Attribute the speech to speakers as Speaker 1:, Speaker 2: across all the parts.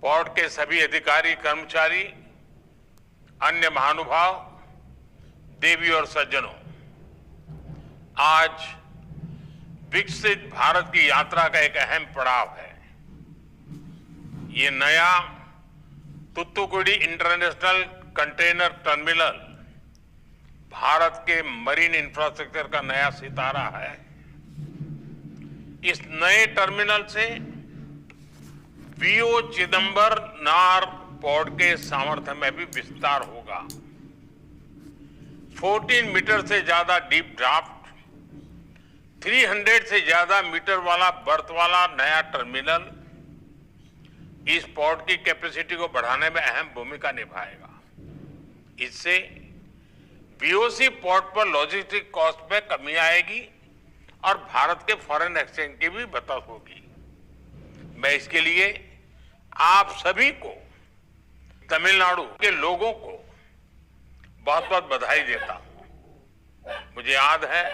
Speaker 1: Port के सभी अधिकारी, कर्मचारी, अन्य महानुभाव, देवी और सज्जनों, आज विकसित भारत की यात्रा का एक अहम पड़ाव है। ये नया Thoothukudi international container terminal Bharat के मरीन इंफ्रास्ट्रक्चर का नया सितारा है। इस नए टर्मिनल से वीओ चिदंबरनार पोर्ट के सामर्थ्य में भी विस्तार होगा। 14 मीटर से ज्यादा डीप ड्राफ्ट, 300 से ज्यादा मीटर वाला बर्थ वाला नया टर्मिनल इस पोर्ट की कैपेसिटी को बढ़ाने में अहम भूमिका निभाएगा। इससे वीओसी पोर्ट पर लॉजिस्टिक कॉस्ट में कमी आएगी और भारत के फॉरेन एक्सचेंज की भी बचत होगी। मैं इसके लिए आप सभी को, तमिलनाडु के लोगों को बहुत बहुत बधाई देता हूं। मुझे याद है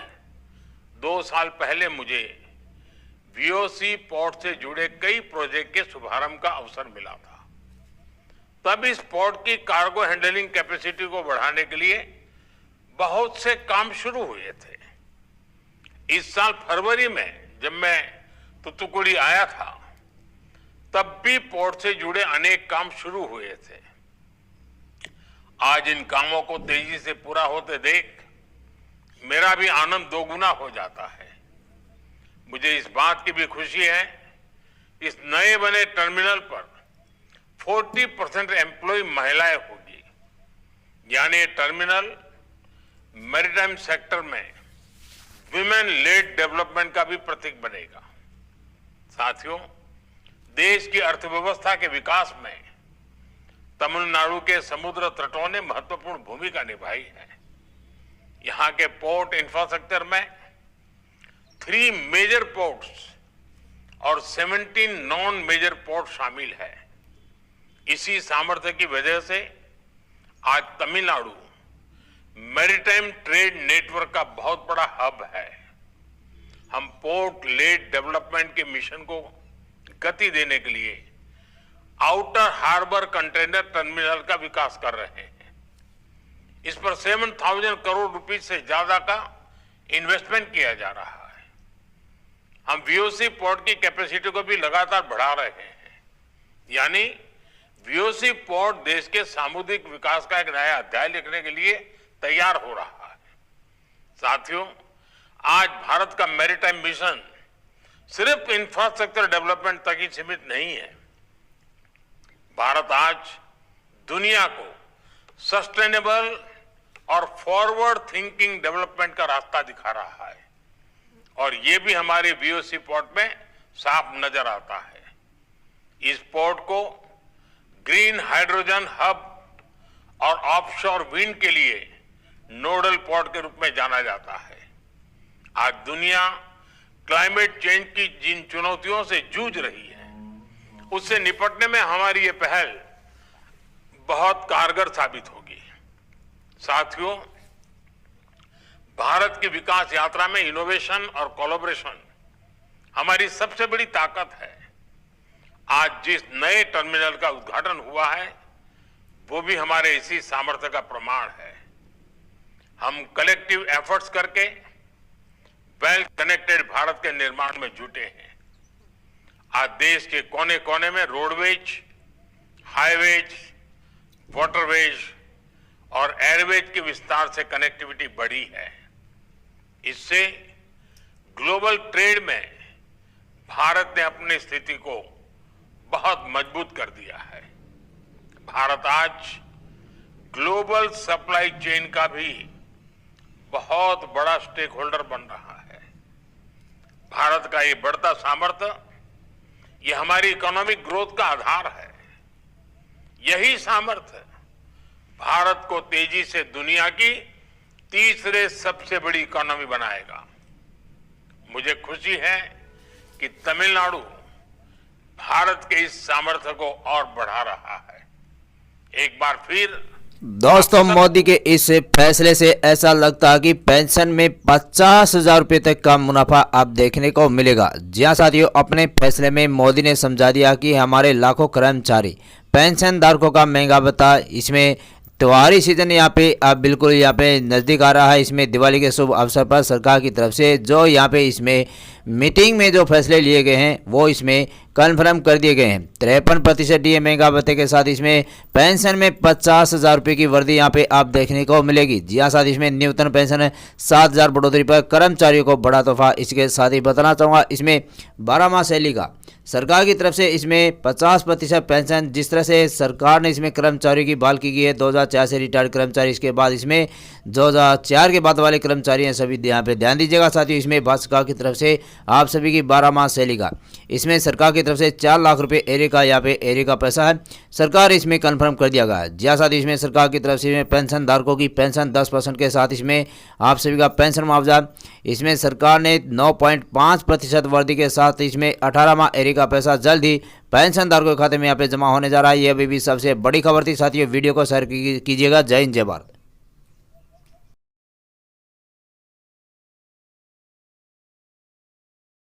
Speaker 1: 2 साल पहले मुझे वीओसी पोर्ट से जुड़े कई प्रोजेक्ट के शुभारंभ का अवसर मिला था। तब इस पोर्ट की कार्गो हैंडलिंग कैपेसिटी को बढ़ाने के लिए बहुत से काम शुरू हुए थे। इस साल फरवरी में जब मैं तुतुकुड़ी आया था, तब भी पोर्ट से जुड़े अनेक काम शुरू हुए थे। आज इन कामों को तेजी से पूरा होते देख मेरा भी आनंद दोगुना हो जाता है। मुझे इस बात की भी खुशी है, इस नए बने टर्मिनल पर 40% एम्प्लॉय महिलाएं होगी। यानी ये टर्मिनल मैरीटाइम सेक्टर में विमेन लेड डेवलपमेंट का भी प्रतीक बनेगा। साथियों, देश की अर्थव्यवस्था के विकास में तमिलनाडु के समुद्र तटों ने महत्वपूर्ण भूमिका निभाई है। यहां के पोर्ट इंफ्रास्ट्रक्चर में 3 मेजर पोर्ट्स और 17 नॉन मेजर पोर्ट शामिल है। इसी सामर्थ्य की वजह से आज तमिलनाडु मैरीटाइम ट्रेड नेटवर्क का बहुत बड़ा हब है। हम पोर्ट लेड डेवलपमेंट के मिशन को गति देने के लिए आउटर हार्बर कंटेनर टर्मिनल का विकास कर रहे हैं। इस पर 7,000 करोड़ रुपए से ज्यादा का इन्वेस्टमेंट किया जा रहा है। हम वीओसी पोर्ट की कैपेसिटी को भी लगातार बढ़ा रहे हैं। यानी वीओसी पोर्ट देश के सामुदायिक विकास का एक नया अध्याय लिखने के लिए तैयार हो रहा है। साथियों, आज भारत का मैरीटाइम मिशन सिर्फ इंफ्रास्ट्रक्चर डेवलपमेंट तक ही सीमित नहीं है। भारत आज दुनिया को सस्टेनेबल और फॉरवर्ड थिंकिंग डेवलपमेंट का रास्ता दिखा रहा है और ये भी हमारे वीओसी पोर्ट में साफ नजर आता है। इस पोर्ट को ग्रीन हाइड्रोजन हब और ऑफशोर विंड के लिए नोडल पोर्ट के रूप में जाना जाता है। आज दुनिया क्लाइमेट चेंज की जिन चुनौतियों से जूझ रही है, उससे निपटने में हमारी ये पहल बहुत कारगर साबित होगी। साथियों, भारत की विकास यात्रा में इनोवेशन और कोलैबोरेशन हमारी सबसे बड़ी ताकत है। आज जिस नए टर्मिनल का उद्घाटन हुआ है, वो भी हमारे इसी सामर्थ्य का प्रमाण है। हम कलेक्टिव एफर्ट्स करके वेल कनेक्टेड भारत के निर्माण में जुटे हैं। आज देश के कोने कोने में रोडवेज, हाईवेज, वाटरवेज और एयरवेज के विस्तार से कनेक्टिविटी बढ़ी है। इससे ग्लोबल ट्रेड में भारत ने अपनी स्थिति को बहुत मजबूत कर दिया है। भारत आज ग्लोबल सप्लाई चेन का भी बहुत बड़ा स्टेक होल्डर बन रहा है। भारत का ये बढ़ता सामर्थ्य, ये हमारी इकोनॉमिक ग्रोथ का आधार है। यही सामर्थ्य भारत को तेजी से दुनिया की तीसरे सबसे बड़ी इकोनॉमी बनाएगा। मुझे खुशी है कि तमिलनाडु भारत के इस सामर्थ्य को और बढ़ा रहा है। एक बार फिर
Speaker 2: दोस्तों, मोदी के इस फैसले से ऐसा लगता है कि पेंशन में 50,000 रुपये तक का मुनाफा आप देखने को मिलेगा। जी हाँ साथियों, अपने फैसले में मोदी ने समझा दिया कि हमारे लाखों कर्मचारी पेंशन धारकों का महंगा भत्ता, इसमें त्योहारी सीजन यहाँ पे अब बिल्कुल यहाँ पे नज़दीक आ रहा है। इसमें दिवाली के शुभ अवसर पर सरकार की तरफ से जो यहाँ पे इसमें मीटिंग में जो फैसले लिए गए हैं वो इसमें कन्फर्म कर दिए गए हैं। 53% डीए महंगा भत्ते के साथ इसमें पेंशन में 50,000 रुपये की वृद्धि यहाँ पे आप देखने को मिलेगी। जी हाँ साथ इसमें न्यूनतम पेंशन 7,000 बढ़ोतरी पर कर्मचारियों को बड़ा तोहफा। इसके साथ ही बताना चाहूँगा, इसमें 12 माह सैलरी का सरकार की तरफ से इसमें 50% पेंशन, जिस तरह से सरकार ने इसमें कर्मचारियों की बहाल की गई है 2004 से रिटायर्ड कर्मचारी, इसके बाद इसमें 2004 के बाद वाले कर्मचारी हैं, सभी यहाँ पे ध्यान दीजिएगा। साथियों, इसमें भारत सरकार की तरफ से आप सभी की 12 माह सैलरी का इसमें सरकार की तरफ से 4 लाख रुपए एरिया का यहाँ पे एरिया का पैसा है, सरकार इसमें कन्फर्म कर दिया गया है। जी साथ इसमें सरकार की तरफ से पेंशन धारकों की पेंशन 10% के साथ इसमें आप सभी का पेंशन मुआवजा, इसमें सरकार ने 9.5% वृद्धि के साथ इसमें 18 माह एरिया का पैसा जल्द ही पेंशन धारकों के खाते में यहाँ पे जमा होने जा रहा है। ये अभी भी सबसे बड़ी खबर थी। साथियों, वीडियो को शेयर कीजिएगा। जय हिंद, जय भारत।